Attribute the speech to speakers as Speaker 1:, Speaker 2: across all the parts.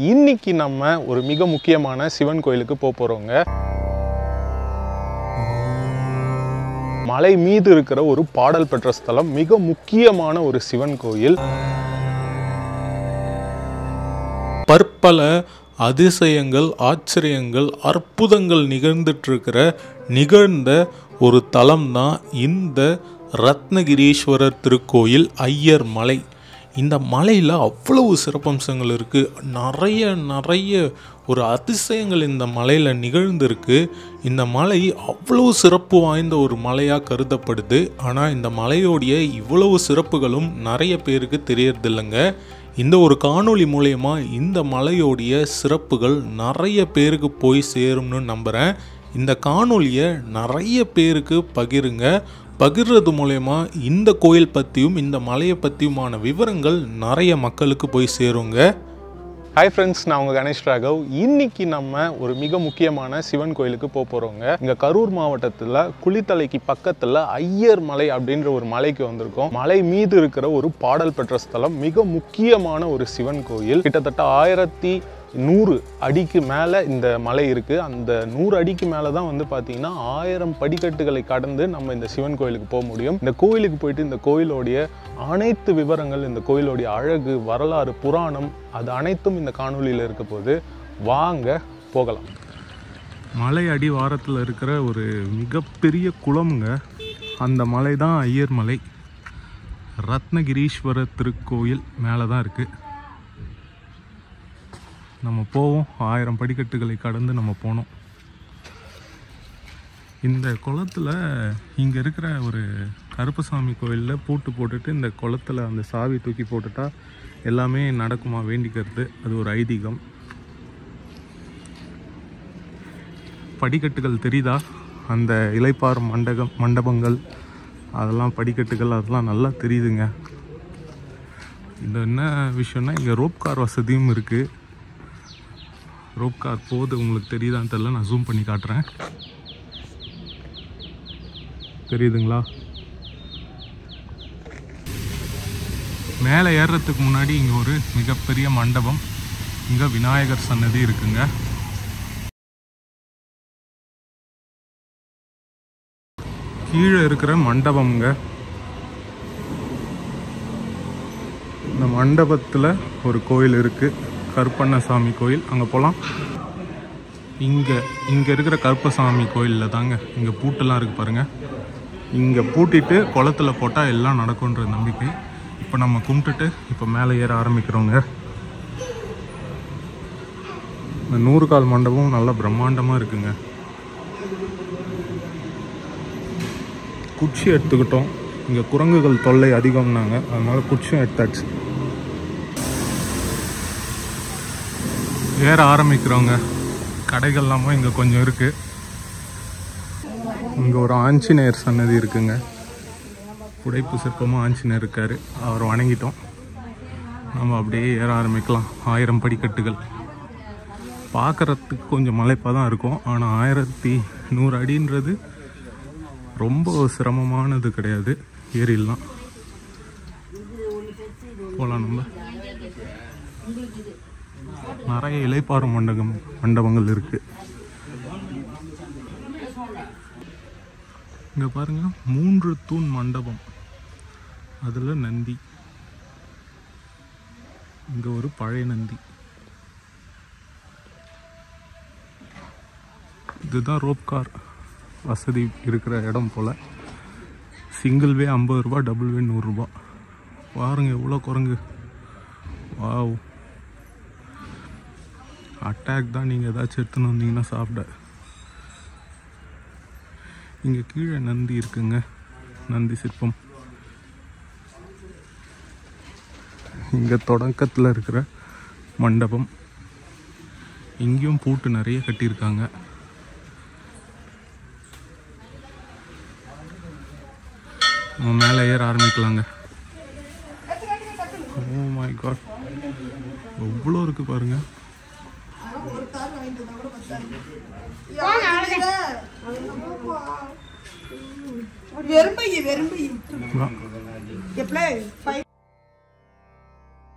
Speaker 1: இன்னைக்கு நம்ம ஒரு மிக முக்கியமான சிவன் கோயிலுக்கு போறோங்க. மலை மீது இருக்கிற ஒரு பாடல் பெற்ற ஸ்தலம், மிக முக்கியமான ஒரு சிவன் கோயில்.
Speaker 2: பற்பல அதிசயங்கள், ஆச்சரியங்கள், அற்புதங்கள் நிகழ்ந்த ஒரு தலம் தான் இந்த ரத்னகிரீஸ்வரர் திருக்கோயில் ஐயர் மலை. இந்த மலையில் அவ்வளவு சிறப்பம்சங்கள் இருக்குது. நிறைய ஒரு அதிசயங்கள் இந்த மலையில் நிகழ்ந்திருக்கு. இந்த மலை அவ்வளவு சிறப்பு வாய்ந்த ஒரு மலையாக கருதப்படுது. ஆனால் இந்த மலையோடைய இவ்வளவு சிறப்புகளும் நிறைய பேருக்கு தெரியறதில்லைங்க. இந்த ஒரு காணொளி மூலயமா இந்த மலையோடைய சிறப்புகள் நிறைய பேருக்கு போய் சேரும்னு நம்புகிறேன். இந்த காணொளியை நிறைய பேருக்கு பகிர்றது மூலயமா இந்த கோயில் பற்றியும் இந்த மலையை பற்றியுமான விவரங்கள் நிறைய மக்களுக்கு போய் சேருங்க.
Speaker 1: ஹாய் ஃப்ரெண்ட்ஸ், நான் உங்கள் கணேஷ் ராகவ். இன்னைக்கு நம்ம ஒரு மிக முக்கியமான சிவன் கோயிலுக்கு போகிறோங்க. இங்கே கரூர் மாவட்டத்தில் குளித்தலைக்கு பக்கத்தில் ஐயர் மலை அப்படின்ற ஒரு மலைக்கு வந்திருக்கோம். மலை மீது இருக்கிற ஒரு பாடல் பெற்ற ஸ்தலம், மிக முக்கியமான ஒரு சிவன் கோயில். கிட்டத்தட்ட 1100 அடிக்கு மேலே இந்த மலை இருக்குது. அந்த 100 அடிக்கு மேலே தான் வந்து பார்த்தீங்கன்னா 1000 படிக்கட்டுகளை கடந்து நம்ம இந்த சிவன் கோயிலுக்கு போக முடியும். இந்த கோயிலுக்கு போயிட்டு இந்த கோயிலோடைய அனைத்து விவரங்கள், இந்த கோயிலோடைய அழகு, வரலாறு, புராணம், அது அனைத்தும் இந்த காணொலியில் இருக்க போது வாங்க போகலாம்.
Speaker 2: மலை அடிவாரத்தில் இருக்கிற ஒரு மிகப்பெரிய குளம்ங்க. அந்த மலை தான் ஐயர் மலை. ரத்னகிரீஸ்வரர் திருக்கோயில் மேலே தான் இருக்குது. நம்ம போவோம். 1000 படிக்கட்டுகளை கடந்து நம்ம போனோம். இந்த குளத்தில் இங்கே இருக்கிற ஒரு கருப்பசாமி கோயிலில் பூட்டு போட்டுட்டு இந்த குளத்தில் அந்த சாவி தூக்கி போட்டுட்டா எல்லாமே நடக்குமா வேண்டிக்கிறது. அது ஒரு ஐதீகம். படிக்கட்டுகள் தெரியுதா? அந்த இலைப்பாறு மண்டபங்கள் அதெல்லாம் படிக்கட்டுகள் அதெல்லாம் நல்லா தெரியுதுங்க. இது என்ன விஷயம்னா, இங்கே ரோப் கார் வசதியும் இருக்குது. ரோப் கார் போகுது, உங்களுக்கு தெரியுதான்னு தெரியல. நான் ஜூம் பண்ணி காட்டுறேன். தெரியுதுங்களா? மேலே ஏறுறதுக்கு முன்னாடி இங்கே ஒரு மிகப்பெரிய மண்டபம், இங்கே விநாயகர் சன்னதி இருக்குங்க. கீழே இருக்கிற மண்டபம்ங்க. இந்த மண்டபத்தில் ஒரு கோயில் இருக்குது, கருப்பண்ணசாமி கோயில். அங்கே போகலாம். இங்கே இருக்கிற கருப்பசாமி கோயிலில் தாங்க இங்கே பூட்டெல்லாம் இருக்குது பாருங்கள். இங்கே பூட்டிட்டு குளத்தில் போட்டால் எல்லாம் நடக்கும்ன்ற நம்பிக்கை. இப்போ நம்ம கும்பிட்டுட்டு இப்போ மேலே ஏற ஆரம்பிக்கிறோங்க. இந்த 100 கால் மண்டபம் நல்லா பிரம்மாண்டமாக இருக்குங்க. குச்சி எடுத்துக்கிட்டோம். இங்கே குரங்குகள் தொல்லை அதிகம்னாங்க, அதனால குச்சியும் எடுத்தாச்சு. ஏற ஆரம்பிக்கிறோங்க. கடைகள்லாமும் இங்கே கொஞ்சம் இருக்குது. இங்கே ஒரு ஆஞ்சநேயர் சன்னதி இருக்குங்க. புடைப்பு சிற்பமாக ஆஞ்சநேயர் இருக்கார். அவர் வணங்கிட்டோம். நம்ம அப்படியே ஏற ஆரம்பிக்கலாம். 1000 படிக்கட்டுகள். பார்க்குறதுக்கு கொஞ்சம் மலைப்பாக தான் இருக்கும். ஆனால் 1100 அடின்றது ரொம்ப சிரமமானது கிடையாது. ஏறிடலாம். போகலாம். நம்ம நிறைய இலைப்பாறு மண்டபங்கள் இருக்குது. இங்கே பாருங்கள், 3 தூண் மண்டபம். அதில் நந்தி. இங்கே ஒரு பழைய நந்தி. இதுதான் ரோப் கார் வசதி இருக்கிற இடம் போல். சிங்கிள் வே 50 ரூபா, டபுள் வே 100 ரூபா. பாருங்க எவ்வளோ குரங்கு. வாவ். அட்டாக் தான். நீங்கள் ஏதாச்சும் எடுத்துன்னு வந்தீங்கன்னா சாப்பிட. இங்கே கீழே நந்தி இருக்குங்க, நந்தி சிற்பம். இங்கே தொடக்கத்தில் இருக்கிற மண்டபம். இங்கேயும் பூட்டு நிறைய கட்டியிருக்காங்க. நம்ம மேலே ஏற ஆரம்பிக்கலாங்க. ஓ மை காட், எவ்வளோ இருக்குது பாருங்கள்.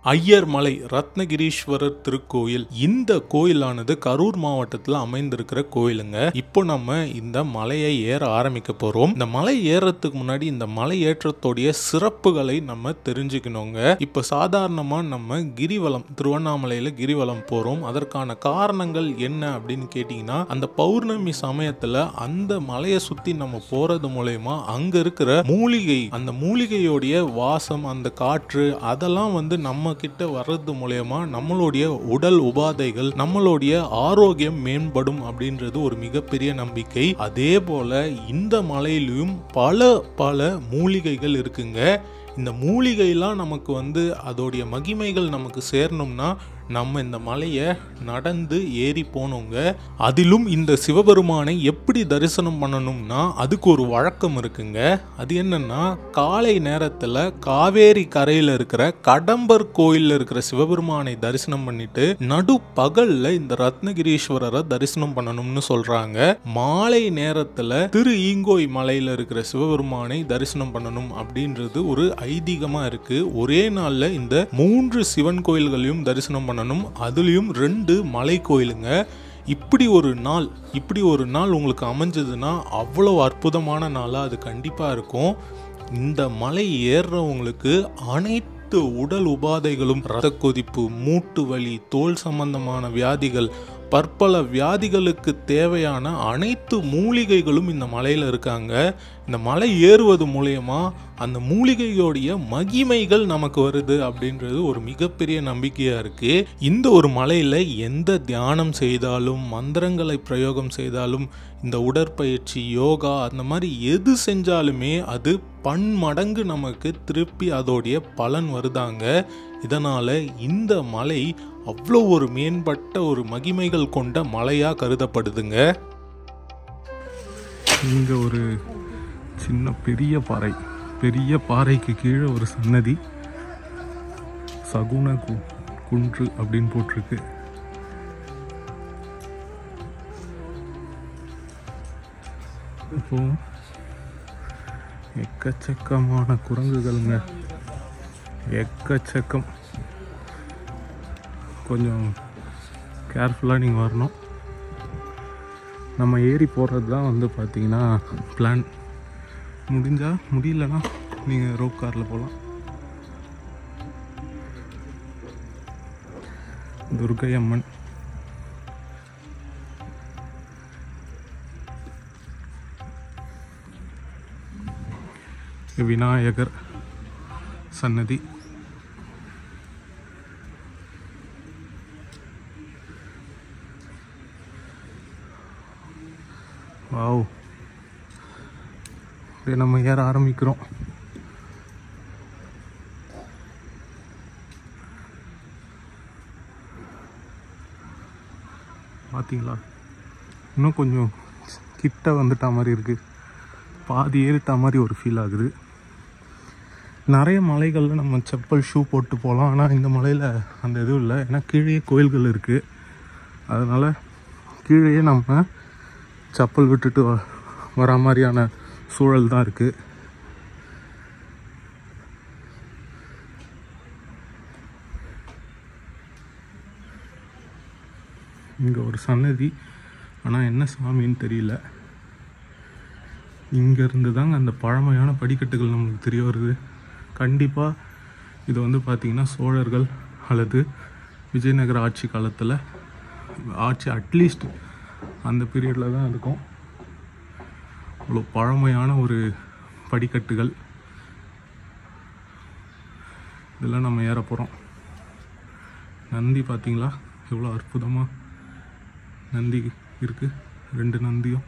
Speaker 2: ஐயர் மலை ரத்னகிரீஸ்வரர் திருக்கோயில். இந்த கோயிலானது கரூர் மாவட்டத்தில் அமைந்திருக்கிற கோயிலுங்க. இப்போ நம்ம இந்த மலையை ஏற ஆரம்பிக்க போறோம். இந்த மலை ஏறத்துக்கு முன்னாடி இந்த மலை ஏற்றத்தோடைய சிறப்புகளை நம்ம தெரிஞ்சுக்கணுங்க. இப்போ சாதாரணமா நம்ம கிரிவலம், திருவண்ணாமலையில கிரிவலம் போறோம். அதற்கான காரணங்கள் என்ன அப்படின்னு கேட்டீங்கன்னா, அந்த பௌர்ணமி சமயத்துல அந்த மலையை சுத்தி நம்ம போறது மூலயமா அங்க இருக்கிற மூலிகை, அந்த மூலிகையோடைய வாசம், அந்த காற்று, அதெல்லாம் வந்து நம்ம கிட்ட வர்றது மூலமா நம்மளுடைய உடல் உபாதைகள், நம்மளுடைய ஆரோக்கியம் மேம்படும் அப்படின்றது ஒரு மிகப்பெரிய நம்பிக்கை. அதே போல இந்த மலையிலும் பல மூலிகைகள் இருக்குங்க. இந்த மூலிகைலாம் நமக்கு வந்து அதோடைய மகிமைகள் நமக்கு சேரணும்னா நம்ம இந்த மலையை நடந்து ஏறி போனோங்க. அதிலும் இந்த சிவபெருமானை எப்படி தரிசனம் பண்ணணும்னா அதுக்கு ஒரு வழக்கம் இருக்குங்க. அது என்னன்னா, காலை நேரத்தில் காவேரி கரையில் இருக்கிற கடம்பர் கோயிலில் இருக்கிற சிவபெருமானை தரிசனம் பண்ணிட்டு நடு பகல்ல இந்த ரத்னகிரீஸ்வரரை தரிசனம் பண்ணணும்னு சொல்றாங்க. மாலை நேரத்தில் திரு ஈங்கோய் மலையில் இருக்கிற சிவபெருமானை தரிசனம் பண்ணணும் அப்படின்றது ஒரு ஐதீகமா இருக்கு. ஒரே நாள்ல இந்த 3 சிவன் கோயில்களையும் தரிசனம் பண்ணணும். அதுலயும் 2 மலை கோயிலுங்க. இப்படி ஒரு நாள் உங்களுக்கு அமைஞ்சதுன்னா அவ்வளவு அற்புதமான நாளா அது கண்டிப்பா இருக்கும். இந்த மலை ஏறுறவங்களுக்கு அனைத்து உடல் உபாதைகளும், இரத்த கொதிப்பு, மூட்டு வலி, தோல் சம்பந்தமான வியாதிகள், பற்பல வியாதிகளுக்கு தேவையான அனைத்து மூலிகைகளும் இந்த மலையில் இருக்காங்க. இந்த மலை ஏறுவது மூலயமா அந்த மூலிகையோடைய மகிமைகள் நமக்கு வருது அப்படின்றது ஒரு மிகப்பெரிய நம்பிக்கையா இருக்கு. இந்த ஒரு மலையில எந்த தியானம் செய்தாலும், மந்திரங்களை பிரயோகம் செய்தாலும், இந்த உடற்பயிற்சி, யோகா, அந்த மாதிரி எது செஞ்சாலுமே அது பன்மடங்கு நமக்கு திருப்பி அதோடைய பலன் வருதாங்க. இதனால இந்த மலை அவ்வளோ ஒரு மேம்பட்ட ஒரு மகிமைகள் கொண்ட மலையா கருதப்படுதுங்க.
Speaker 1: இங்கே ஒரு சின்ன பெரிய பாறைக்கு கீழே ஒரு சன்னதி, சகுன குன்று அப்படின்னு போட்டிருக்கு. இப்போ எக்கச்சக்கமான குரங்குகள்ங்க, எக்கச்சக்கம். கொஞ்சம் கேர்ஃபுல்லாக நீங்கள் வரணும். நம்ம ஏறி போகிறது தான் வந்து பார்த்தீங்கன்னா பிளான். முடியலன்னா நீங்கள் ரோப் காரில் போகலாம். துர்கை அம்மன், விநாயகர் சன்னதி, வாவ். அப்படியே நம்ம ஏற ஆரம்பிக்கிறோம். பார்த்தீங்களா, இன்னும் கொஞ்சம் கிட்ட வந்துட்டா மாதிரி இருக்குது. பாதி ஏறிட்டா மாதிரி ஒரு ஃபீல் ஆகுது. நிறைய மலைகளில் நம்ம செப்பல், ஷூ போட்டு போகலாம். ஆனால் இந்த மலையில் அந்த இதுவும் இல்லை. ஏன்னா கீழே கோயில்கள் இருக்குது. அதனால் கீழே நம்ம செப்பல் விட்டுட்டு வர மாதிரியான சூழல் தான் இருக்குது. இங்கே ஒரு சன்னதி, ஆனால் என்ன சாமின்னு தெரியல. இங்கேருந்து தாங்க அந்த பழமையான படிக்கட்டுகள் நம்மளுக்கு தெரிய வருது. கண்டிப்பாக இது வந்து பார்த்திங்கன்னா சோழர்கள் அல்லது விஜயநகர ஆட்சி காலத்தில் அட்லீஸ்ட் அந்த பீரியடில் தான் இருக்கும். அவ்வளோ பழமையான ஒரு படிக்கட்டுகள். இதெல்லாம் நம்ம ஏற போகிறோம். நந்தி பார்த்திங்களா, எவ்வளோ அற்புதமாக நந்தி இருக்குது. 2 நந்தியும்.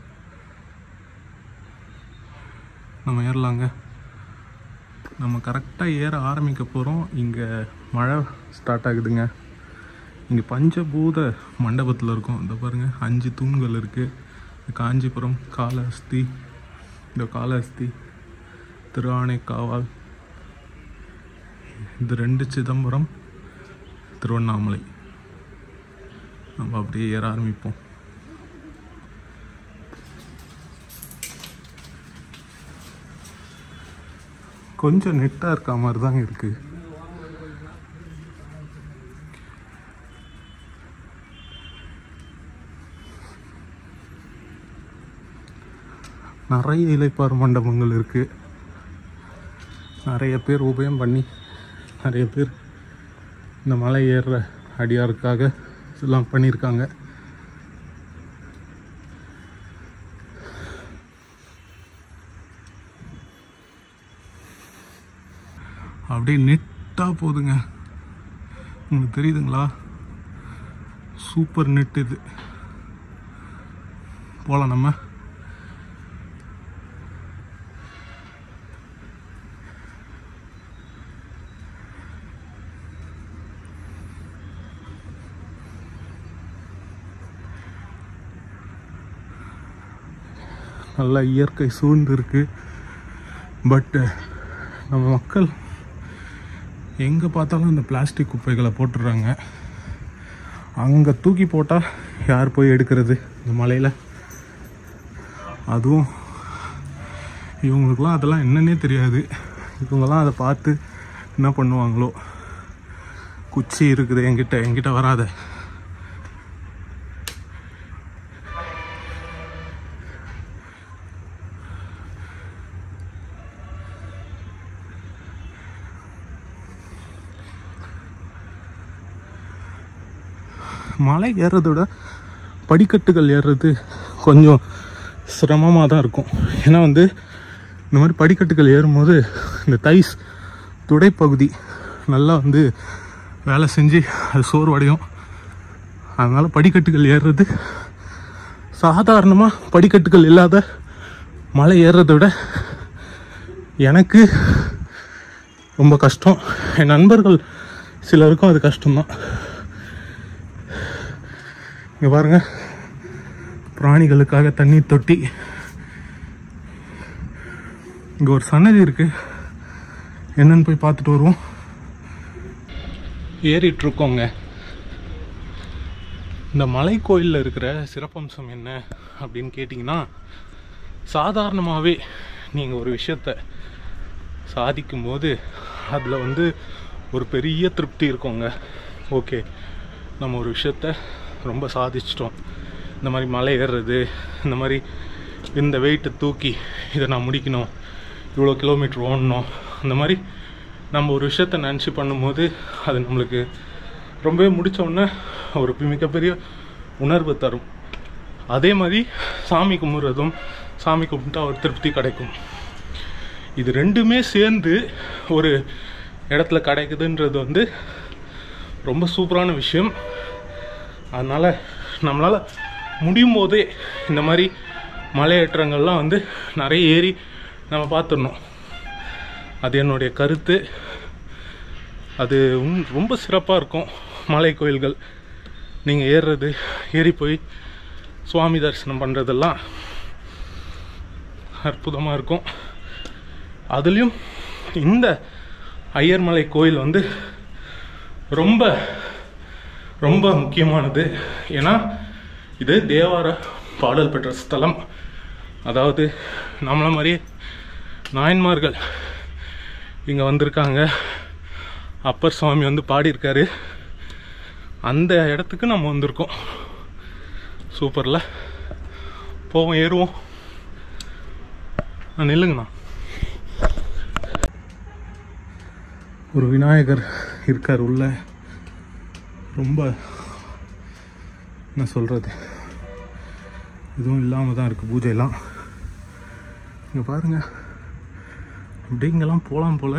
Speaker 1: நம்ம ஏறலாங்க. நம்ம கரெக்டாக ஏற ஆரம்பிக்க போகிறோம். இங்கே மழை ஸ்டார்ட் ஆகுதுங்க. இங்கே பஞ்சபூத மண்டபத்தில் இருக்கும். இந்த பாருங்கள், 5 தூண்கள் இருக்குது. காஞ்சிபுரம் காளஹஸ்தி, இந்த காளஹஸ்தி, திருஆனைக்காவல், இது 2 சிதம்பரம், திருவண்ணாமலை. நம்ம அப்படியே ஏற ஆரம்பிப்போம். கொஞ்சம் நெட்டாக இருக்க மாதிரி தாங்க இருக்குது. நிறைய இலைப்பாறு மண்டபங்கள் இருக்குது. நிறைய பேர் உபயம் பண்ணி நிறைய பேர் இந்த மலை ஏறுற அடியாருக்காக எல்லாம் பண்ணியிருக்காங்க. அப்படியே நெட்டாக போகுதுங்க. உங்களுக்கு தெரியுதுங்களா? சூப்பர் நெட் இது. போகலாம் நம்ம. நல்லா இயற்கை சூழ்ந்து இருக்கு. பட் நம்ம மக்கள் எங்கே பார்த்தாலும் இந்த பிளாஸ்டிக் குப்பைகளை போட்டுடுறாங்க. அங்கே தூக்கி போட்டால் யார் போய் எடுக்கிறது இந்த மலையில்? அதுவும் இவங்களுக்குலாம் அதெல்லாம் என்னன்னே தெரியாது. இவங்கெல்லாம் அதை பார்த்து என்ன பண்ணுவாங்களோ. குச்சி இருக்குது என்கிட்ட வராத. மலை ஏறுறத விட படிக்கட்டுகள் ஏறுறது கொஞ்சம் சிரமமாக தான் இருக்கும். ஏன்னா வந்து இந்த மாதிரி படிக்கட்டுகள் ஏறும்போது இந்த தைஸ் துடைப்பகுதி நல்லா வந்து வேலை செஞ்சு அது சோர்வடையும். அதனால் படிக்கட்டுகள் ஏறுறது சாதாரணமாக படிக்கட்டுகள் இல்லாத மலை ஏறுறதை விட எனக்கு ரொம்ப கஷ்டம். என் நண்பர்கள் சிலருக்கும் அது கஷ்டம்தான். இங்கே பாருங்க, பிராணிகளுக்காக தண்ணீர் தொட்டி. இங்கே ஒரு சன்னதி இருக்கு, என்னன்னு போய் பார்த்துட்டு வருவோம். ஏறிட்டு இருக்கோங்க. இந்த மலை கோயிலில் இருக்கிற சிறப்பம்சம் என்ன அப்படின்னு கேட்டிங்கன்னா, சாதாரணமாகவே நீங்கள் ஒரு விஷயத்தை சாதிக்கும்போது அதில் வந்து ஒரு பெரிய திருப்தி இருக்குங்க. ஓகே, நம்ம ஒரு விஷயத்த ரொம்ப சாதிச்சிட்டோம். இந்த மாதிரி மலை ஏறுறது, இந்த மாதிரி இந்த வெயிட்டை தூக்கி இதை நான் முடிக்கணும், இவ்வளோ கிலோமீட்டர் ஓடணும், அந்த மாதிரி நம்ம ஒரு விஷயத்த நினச்சி பண்ணும்போது அது நம்மளுக்கு ரொம்பவே முடித்தோடனே ஒரு மிகப்பெரிய உணர்வு தரும். அதே மாதிரி சாமி கும்பிட்றதும், சாமி கும்பிட்டா ஒரு திருப்தி கிடைக்கும். இது ரெண்டுமே சேர்ந்து ஒரு இடத்துல கிடைக்குதுன்றது வந்து ரொம்ப சூப்பரான விஷயம். அதனால் நம்மளால் முடியும் போதே இந்த மாதிரி மலையேற்றங்கள்லாம் வந்து நிறைய ஏறி நம்ம பார்த்துடணும். அது என்னுடைய கருத்து. அது ரொம்ப சிறப்பாக இருக்கும். மலை கோயில்கள் நீங்கள் ஏறுறது, ஏறி போய் சுவாமி தரிசனம் பண்ணுறதெல்லாம் அற்புதமாக இருக்கும். அதுலேயும் இந்த ஐயர்மலை கோயில் வந்து ரொம்ப ரொம்ப முக்கியமானது. ஏன்னா இது தேவார பாடல் பெற்ற ஸ்தலம். அதாவது நம்மள மாதிரி நாயன்மார்கள் இங்கே வந்திருக்காங்க. அப்பர் சுவாமி வந்து பாடியிருக்காரு. அந்த இடத்துக்கு நம்ம வந்திருக்கோம். சூப்பர்ல. போவோம், ஏறுவோம். நில்லுங்கண்ணா. ஒரு விநாயகர் இருக்கார் உள்ள. ரொம்ப என்ன சொல்கிறது, எதுவும் இல்லாமல் தான் இருக்குது பூஜையெல்லாம். இங்கே பாருங்கள், அப்படியே இங்கெல்லாம் போகலாம் போல்.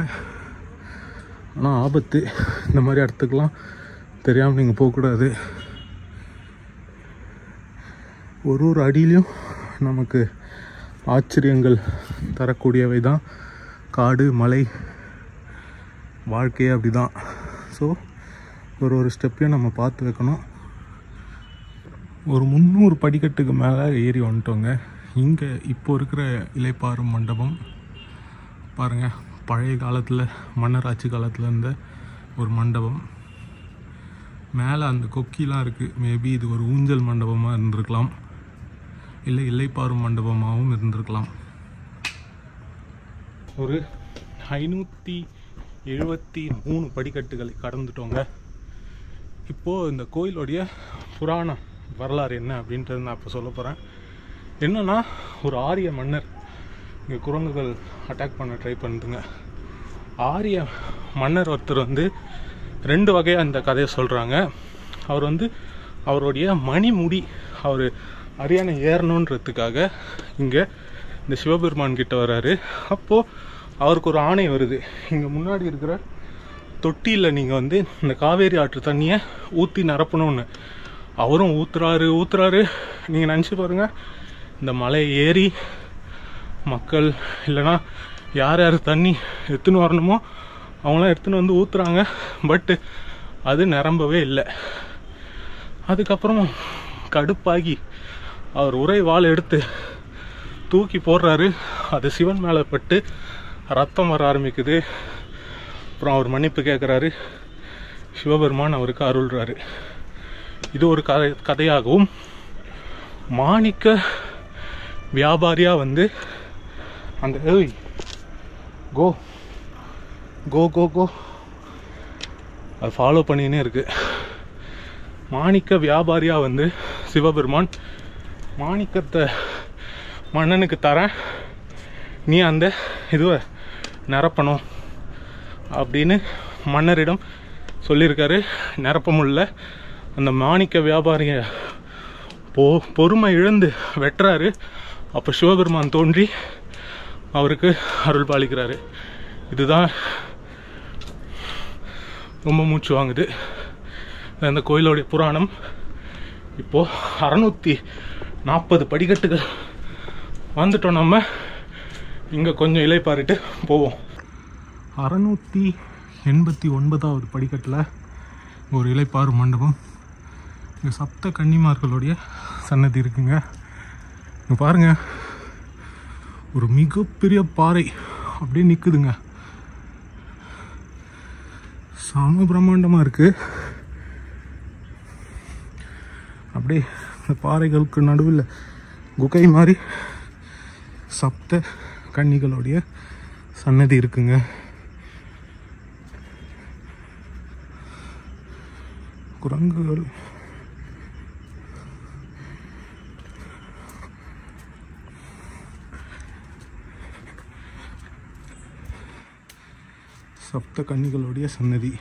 Speaker 1: ஆனால் ஆபத்து. இந்த மாதிரி இடத்துக்கெலாம் தெரியாமல் நீங்கள் போகக்கூடாது. ஒரு அடியிலையும் நமக்கு ஆச்சரியங்கள் தரக்கூடியவை தான் காடு, மலை, வாழ்க்கையே அப்படி தான். ஸோ ஒரு ஸ்டெப்பையும் நம்ம பார்த்து வைக்கணும். ஒரு 300 படிக்கட்டுக்கு மேலே ஏறி வந்துட்டோங்க. இங்கே இப்போ இருக்கிற இலைப்பாறும் மண்டபம் பாருங்கள், பழைய காலத்தில் மன்னராட்சி காலத்தில் இருந்த ஒரு மண்டபம். மேலே அந்த கொக்கிலாம் இருக்குது. மேபி இது ஒரு ஊஞ்சல் மண்டபமாக இருந்திருக்கலாம், இல்லை இலைப்பாறும் மண்டபமாகவும் இருந்திருக்கலாம். ஒரு 573 படிக்கட்டுகளை கடந்துட்டோங்க. இப்போது இந்த கோயிலுடைய புராண வரலாறு என்ன அப்படின்றது நான் இப்போ சொல்ல போகிறேன். என்னன்னா, ஒரு ஆரிய மன்னர் இங்கே குரங்குகள் அட்டாக் பண்ண ட்ரை பண்ணுதுங்க. ஆரிய மன்னர் ஒருத்தர் வந்து 2 வகையாக இந்த கதையை சொல்கிறாங்க. அவர் வந்து அவருடைய மணிமுடி அவர் அரியானை ஏறணுன்றதுக்காக இங்கே இந்த சிவபெருமான் கிட்ட வர்றாரு. அப்போது அவருக்கு ஒரு ஆணை வருது, இங்கே முன்னாடி இருக்கிற தொட்டியில் நீங்கள் வந்து இந்த காவேரி ஆற்று தண்ணியை ஊற்றி நிரப்பணும்னு. அவரும் ஊற்றுறாரு. நீங்கள் நினச்சி பாருங்கள், இந்த மலையை ஏறி மக்கள் இல்லைனா யார் யார் தண்ணி எடுத்துன்னு வரணுமோ அவங்களாம் எடுத்துன்னு வந்து ஊற்றுறாங்க. பட்டு அது நிரம்பவே இல்லை. அதுக்கப்புறம் கடுப்பாகி அவர் உரை வாள் எடுத்து தூக்கி போடுறாரு. அது சிவன் மேலே பட்டு ரத்தம் வர ஆரம்பிக்குது. அப்புறம் அவர் மன்னிப்பு கேட்குறாரு. சிவபெருமான் அவருக்கு அருள்றாரு. இது ஒரு கதையாகவும், மாணிக்க வியாபாரியாக வந்து அந்த கோ கோ கோ கோ அது ஃபாலோ பண்ணினே இருக்குது. மாணிக்க வியாபாரியாக வந்து சிவபெருமான் மாணிக்கத்தை மன்னனுக்கு தரேன், நீ அந்த இதுவை நிரப்பணும் அப்படின்னு மன்னரிடம் சொல்லியிருக்காரு. நிரப்ப முடியல. அந்த மாணிக்க வியாபாரிய பொறுமை இழந்து வெட்டுறாரு. அப்போ சிவபெருமான் தோன்றி அவருக்கு அருள் பாலிக்கிறாரு. இதுதான் ரொம்ப மூச்சு வாங்குது அந்த கோயிலோடைய புராணம். இப்போது 640 படிக்கட்டுகள் வந்துட்டோம். நம்ம இங்கே கொஞ்சம் இலைப்பாரிட்டு போவோம். 689வது படிக்கட்டில் ஒரு இலைப்பாறு மண்டபம். இங்கே சப்த கன்னிமார்களுடைய சன்னதி இருக்குங்க. இங்கே பாருங்கள், ஒரு மிகப்பெரிய பாறை அப்படியே நிற்குதுங்க. சம பிரம்மாண்டமாக இருக்குது. அப்படியே இந்த பாறைகளுக்கு நடுவில் குகை மாதிரி சப்த கன்னிகளுடைய சன்னதி இருக்குங்க. குரங்குகள் சப்த கன்னிகளுடைய சன்னதி.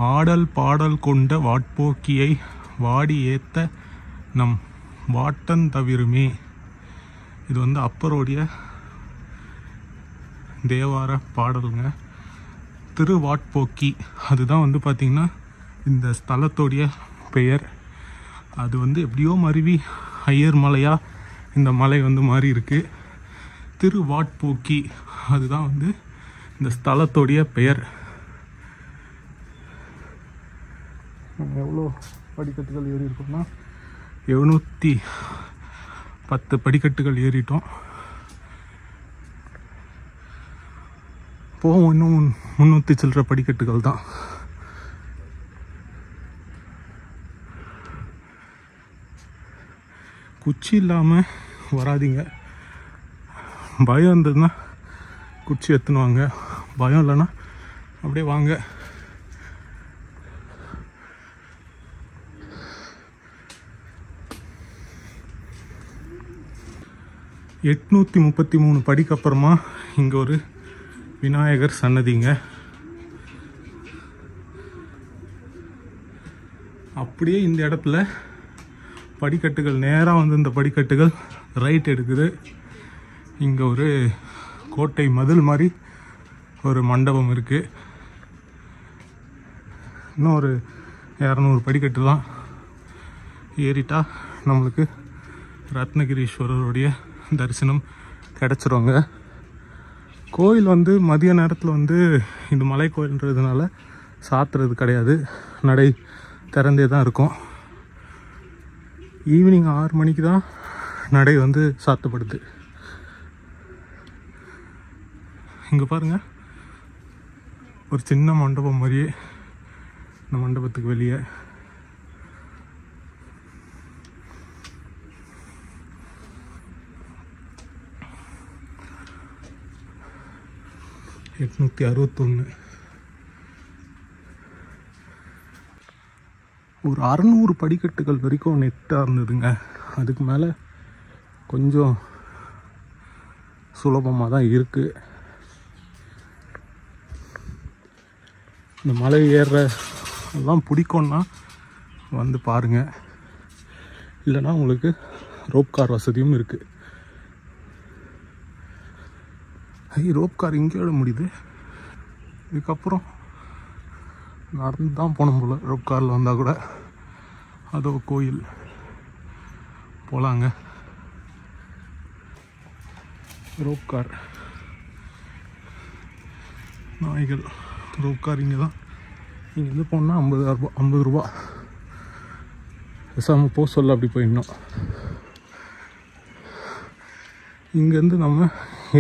Speaker 1: ஆடல் பாடல் கொண்ட வாட்போக்கியை வாடி ஏத்த நம் வாட்டன் தவிருமே. இது வந்து அப்பருடைய தேவார பாடலுங்க. திருவாட்போக்கி அதுதான் வந்து பார்த்திங்கன்னா இந்த ஸ்தலத்தோடைய பெயர். அது வந்து எப்படியோ மருவி ஐயர் மலையாக இந்த மலை வந்து மாறி இருக்குது. திருவாட்போக்கி அதுதான் வந்து இந்த ஸ்தலத்தோடைய பெயர். எவ்வளோ படிக்கட்டுகள் ஏறி இருக்கோம்னா 710 படிக்கட்டுகள் ஏறிட்டோம். போகும் இன்னும் 300 சில்லற படிக்கட்டுகள் தான். குச்சி இல்லாமல் வராதிங்க. பயம் இருந்ததுன்னா குச்சி எடுத்துன்னு வாங்க. பயம் இல்லைன்னா அப்படியே வாங்க. எட்நூற்றி 33 படிக்கு அப்புறமா இங்கே ஒரு விநாயகர் சன்னதிங்க. அப்படியே இந்த இடத்துல படிக்கட்டுகள் நேராக வந்து இந்த படிக்கட்டுகள் ரைட் எடுக்குது. இங்கே ஒரு கோட்டை மதில் மாதிரி ஒரு மண்டபம் இருக்குது. இன்னும் ஒரு 200 படிக்கட்டு தான் ஏறிட்டா நம்மளுக்கு ரத்னகிரீஸ்வரருடைய தரிசனம் கிடச்சிருவாங்க. கோயில் வந்து மதிய நேரத்தில் வந்து இந்த மலை கோயில்ன்றதுனால சாத்துறது கிடையாது, நடை திறந்தே தான் இருக்கும். ஈவினிங் 6 மணிக்கு தான் நடை வந்து சாத்தப்படுது. இங்கே பாருங்கள், ஒரு சின்ன மண்டபம் மாதிரியே இந்த மண்டபத்துக்கு வெளியே 861. ஒரு 600 படிக்கட்டுகள் வரைக்கும் நெட்டாக இருந்ததுங்க. அதுக்கு மேலே கொஞ்சம் சுலபமாக தான் இருக்குது. இந்த மலை ஏறுறதெல்லாம் பிடிக்கும்னா வந்து பாருங்கள். இல்லைன்னா உங்களுக்கு ரோப் கார் வசதியும் இருக்குது. ரோப் கார் இங்கே விட முடியுது. இதுக்கப்புறம் நடந்து தான் போகணும் போல். ரோப் காரில் வந்தால் கூட அதோ கோயில் போகலாங்க. ரோப் கார் நாய்கள் ரோப் கார் இங்கே தான். இங்கேருந்து போனால் 50 ரூபா. பேசாமல் போக சொல்ல அப்படி போயிடணும். இங்கேருந்து நம்ம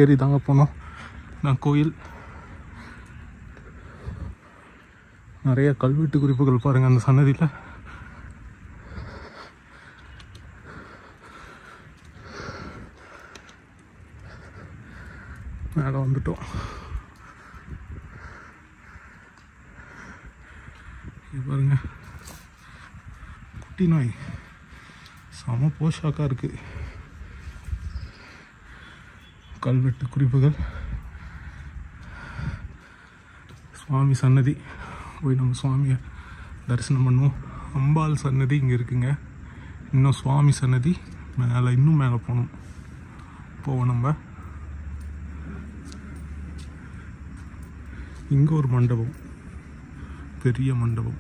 Speaker 1: ஏறி தாங்க போனோம். நான் கோயில் நிறைய கல்வெட்டு குறிப்புகள் பாருங்கள் அந்த சன்னதியில். மேலே வந்துட்டோம். இது பாருங்க, குட்டி நாய் செம போஷாக்காக இருக்குது. கல்வெட்டு குறிப்புகள், சுவாமி சன்னதி. போய் நம்ம சுவாமியை தரிசனம் பண்ணுவோம். அம்பாள் சன்னதி இங்கே இருக்குங்க. இன்னும் சுவாமி சன்னதி மேலே, இன்னும் மேலே போவோம் நம்ம. இங்கே ஒரு மண்டபம், பெரிய மண்டபம்.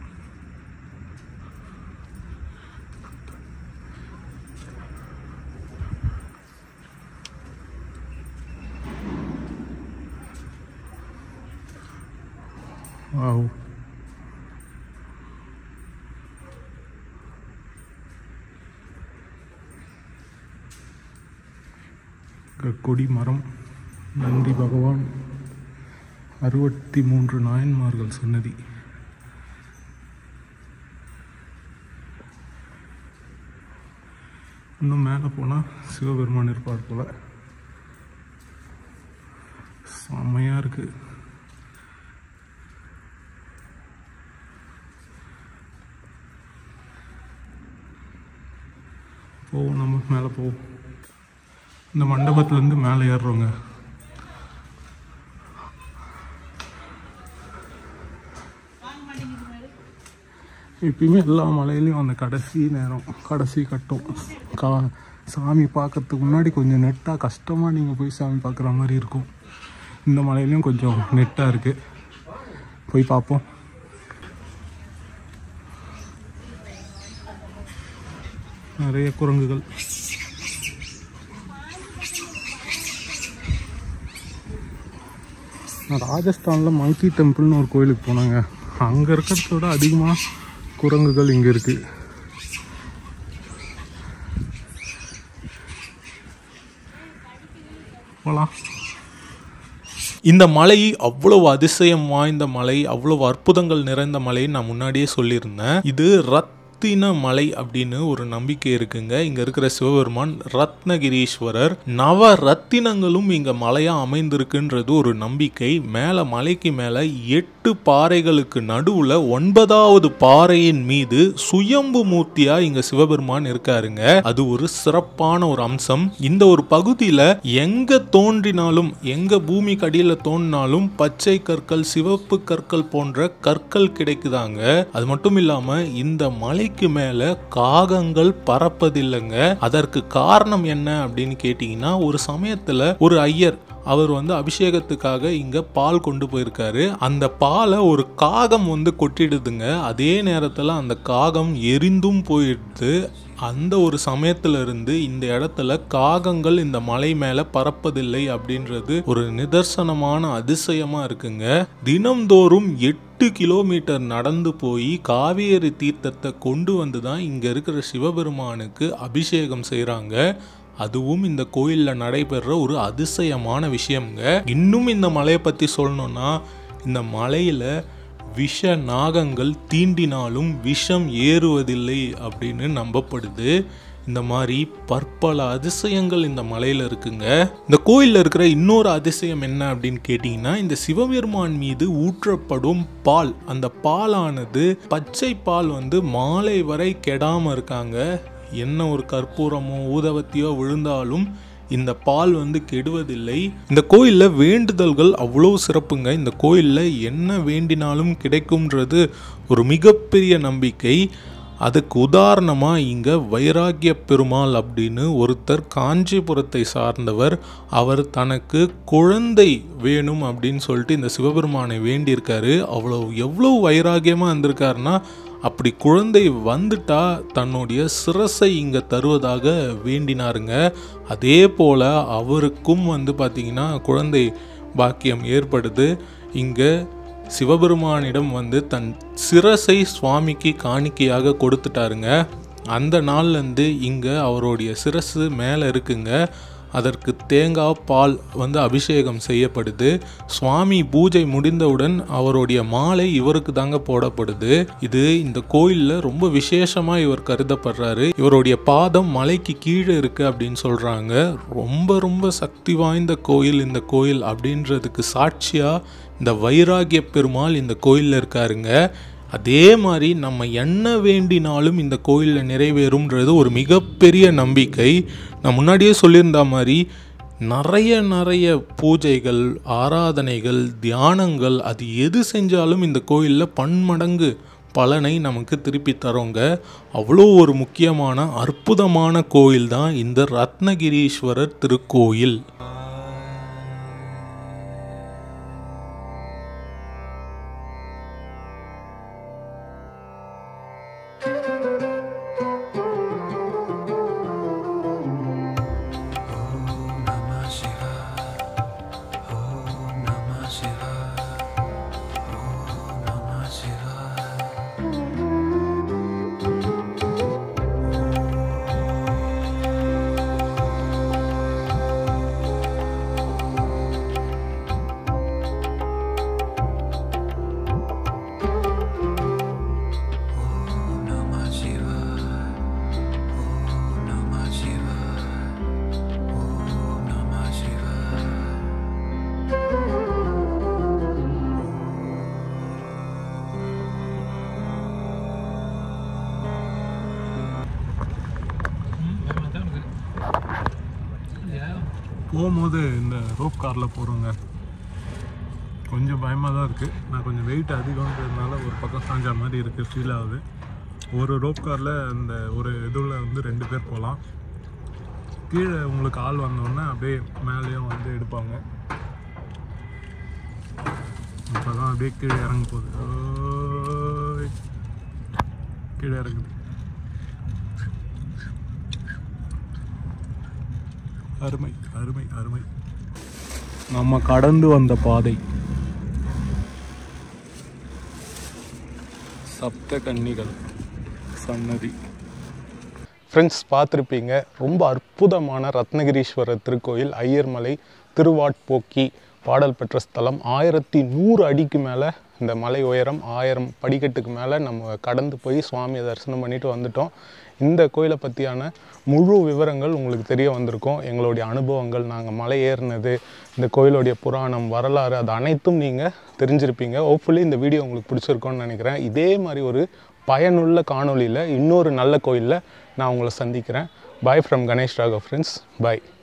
Speaker 1: வாவ். கொடி மரம், நந்தி பகவான், 63 நாயன்மார்கள் சன்னதி. இன்னும் மேலே போனால் சிவபெருமான் இருப்பார் போல. செம்மையாக இருக்குது. போவோம், நம்ம மேலே போவோம். இந்த மண்டபத்துலேருந்து மேலே ஏறுறோங்க. எப்பயுமே எல்லா மலையிலையும் அந்த கடைசி நேரம், கடைசி கட்டம் சாமி பார்க்கறதுக்கு முன்னாடி கொஞ்சம் நெட்டாக கஷ்டமாக நீங்கள் போய் சாமி பார்க்குற மாதிரி இருக்கும். இந்த மலையிலையும் கொஞ்சம் நெட்டாக இருக்குது. போய் பார்ப்போம். நிறைய குரங்குகள். நான் ராஜஸ்தானில் மங்கி டெம்பிள்னு ஒரு கோயிலுக்கு போனாங்க. அங்கே இருக்கிறத விட அதிகமாக குரங்குகள் இங்கே இருக்குது. போகலாம்.
Speaker 2: இந்த மலை அவ்வளவு அதிசயம் வாய்ந்த மலை, அவ்வளவு அற்புதங்கள் நிறைந்த மலைன்னு நான் முன்னாடியே சொல்லியிருந்தேன். இது ரத்தின மலை அப்படின்னு ஒரு நம்பிக்கை இருக்குங்க. இங்க இருக்கிற சிவபெருமான் ரத்னகிரீஸ்வரர். நவ ரத்தினங்களும் இங்க மலையா அமைந்திருக்குன்றது ஒரு நம்பிக்கை. மேல மலைக்கு மேல 8 பாறைகளுக்கு நடுவுல 9வது பாறையின் மீது சுயம்பு மூர்த்தியா இங்க சிவபெருமான் இருக்காருங்க. அது ஒரு சிறப்பான ஒரு அம்சம். இந்த ஒரு பகுதியில எங்க தோன்றினாலும், எங்க பூமி கடியில தோன்றினாலும் பச்சை கற்கள், சிவப்பு கற்கள் போன்ற கற்கள் கிடைக்குதாங்க. அது மட்டும் இல்லாம இந்த மலைக்கு மேல காகங்கள் பறப்பதில்லைங்க. அதற்கு காரணம் என்ன அப்படின்னு கேட்டீங்கன்னா, ஒரு சமயத்துல ஒரு ஐயர் அவர் அபிஷேகத்துக்காக இங்க பால் கொண்டு போயிருக்காரு. அந்த பாலை ஒரு காகம் கொட்டிடுதுங்க. அதே நேரத்துல அந்த காகம் எரிந்தும் போயிடுது. அந்த ஒரு சமயத்துல இருந்து இந்த இடத்துல காகங்கள் இந்த மலை மேல பறப்பதில்லை அப்படின்றது ஒரு நிதர்சனமான அதிசயமா இருக்குங்க. தினம்தோறும் 8 கிலோமீட்டர் நடந்து போய் காவேரி தீர்த்தத்தை கொண்டு வந்து தான் இங்க இருக்கிற சிவபெருமானுக்கு அபிஷேகம் செய்யறாங்க. அதுவும் இந்த கோயில்ல நடைபெற ஒரு அதிசயமான விஷயம்ங்க. இன்னும் இந்த மலையை பத்தி சொல்லணும்னா, இந்த மலையில விஷ நாகங்கள் தீண்டினாலும் விஷம் ஏறுவதில்லை அப்படின்னு நம்பப்படுது. இந்த மாதிரி பற்பல அதிசயங்கள் இந்த மலையில் இருக்குங்க. இந்த கோயிலில் இருக்கிற இன்னொரு அதிசயம் என்ன அப்படின்னு கேட்டிங்கன்னா, இந்த சிவபெருமான் மீது ஊற்றப்படும் பால், அந்த பாலானது பச்சை பால் மாலை வரை கெடாமல் இருக்காங்க. என்ன ஒரு கற்பூரமோ ஊதவத்தியோ விழுந்தாலும் இந்த பால் கெடுவதில்லை. இந்த கோயிலில் வேண்டுதல்கள் அவ்வளோ சிறப்புங்க. இந்த கோயிலில் என்ன வேண்டினாலும் கிடைக்கும்ன்றது ஒரு மிகப்பெரிய நம்பிக்கை. அதுக்கு உதாரணமாக இங்கே வைராகிய பெருமாள் அப்படின்னு ஒருத்தர் காஞ்சிபுரத்தை சார்ந்தவர், அவர் தனக்கு குழந்தை வேணும் அப்படின்னு சொல்லிட்டு இந்த சிவபெருமானை வேண்டியிருக்காரு. எவ்வளோ வைராகியமாக இருந்திருக்காருன்னா, அப்படி குழந்தை வந்துட்டா தன்னுடைய சிரசை இங்கே தருவதாக வேண்டினாருங்க. அதே போல் அவருக்கும் பார்த்திங்கன்னா குழந்தை பாக்கியம் ஏற்படுது. இங்கே சிவபெருமானிடம் தன் சிரசை சுவாமிக்கு காணிக்கையாக கொடுத்துட்டாருங்க. அந்த நாள்லேருந்து இங்கே அவருடைய சிரசு மேலே இருக்குங்க. அதற்கு தேங்காய் பால் அபிஷேகம் செய்யப்படுது. சுவாமி பூஜை முடிந்தவுடன் அவருடைய மாலை இவருக்கு தாங்க போடப்படுது. இது இந்த கோயிலில் ரொம்ப விசேஷமாக இவர் கருதப்படுறாரு. இவருடைய பாதம் மலைக்கு கீழே இருக்கு அப்படின்னு சொல்கிறாங்க. ரொம்ப ரொம்ப சக்தி வாய்ந்த கோயில் இந்த கோயில் அப்படின்றதுக்கு சாட்சியாக இந்த வைராகிய பெருமாள் இந்த கோயிலில் இருக்காருங்க. அதே மாதிரி நம்ம என்ன வேண்டினாலும் இந்த கோயிலில் நிறைவேறும்ன்றது ஒரு மிகப்பெரிய நம்பிக்கை. நான் முன்னாடியே சொல்லியிருந்த மாதிரி நிறைய பூஜைகள், ஆராதனைகள், தியானங்கள், அது எது செஞ்சாலும் இந்த கோயிலில் பன்மடங்கு பலனை நமக்கு திருப்பி தரோங்க. அவ்வளோ ஒரு முக்கியமான அற்புதமான கோயில் தான் இந்த ரத்னகிரீஸ்வரர் திருக்கோயில்.
Speaker 1: போகும்போது இந்த ரோப் காரில் போகிறோங்க, கொஞ்சம் பயமாக தான் இருக்குது. நான் கொஞ்சம் வெயிட் அதிகம்ன்றதுனால ஒரு பக்கம் சாஞ்ச மாதிரி இருக்குது, ஃபீல் ஆகுது. ஒரு ரோப் காரில் அந்த ஒரு இதில் 2 பேர் போகலாம். கீழே உங்களுக்கு ஆள் வந்தோடனே அப்படியே மேலேயும் எடுப்பாங்க. இப்போ தான் அப்படியே கீழே இறங்க போகுது. கீழே இறங்குது. அருமை அருமை அருமை. நம்ம கடந்து வந்த பாதை சப்த கன்னிகள் சன்னதி. ஃப்ரெண்ட்ஸ், பார்த்துருப்பீங்க, ரொம்ப அற்புதமான ரத்னகிரீஸ்வரர் திருக்கோயில், ஐயர்மலை திருவாட்போக்கி பாடல் பெற்ற ஸ்தலம். 1100 அடிக்கு மேலே இந்த மலை உயரம், 1000 படிக்கட்டுக்கு மேலே நம்ம கடந்து போய் சுவாமியை தரிசனம் பண்ணிட்டு வந்துட்டோம். இந்த கோயிலை பற்றியான முழு விவரங்கள் உங்களுக்கு தெரிய வந்திருக்கும். எங்களுடைய அனுபவங்கள், நாங்கள் மலை ஏறினது, இந்த கோயிலுடைய புராணம், வரலாறு, அது அனைத்தும் நீங்கள் தெரிஞ்சிருப்பீங்க. ஹோப்ஃபுல்லி இந்த வீடியோ உங்களுக்கு பிடிச்சிருக்கோன்னு நினைக்கிறேன். இதே மாதிரி ஒரு பயனுள்ள காணொலியில் இன்னொரு நல்ல கோயிலில் நான் உங்களை சந்திக்கிறேன். Bye from Ganesh Raghav friends. Bye.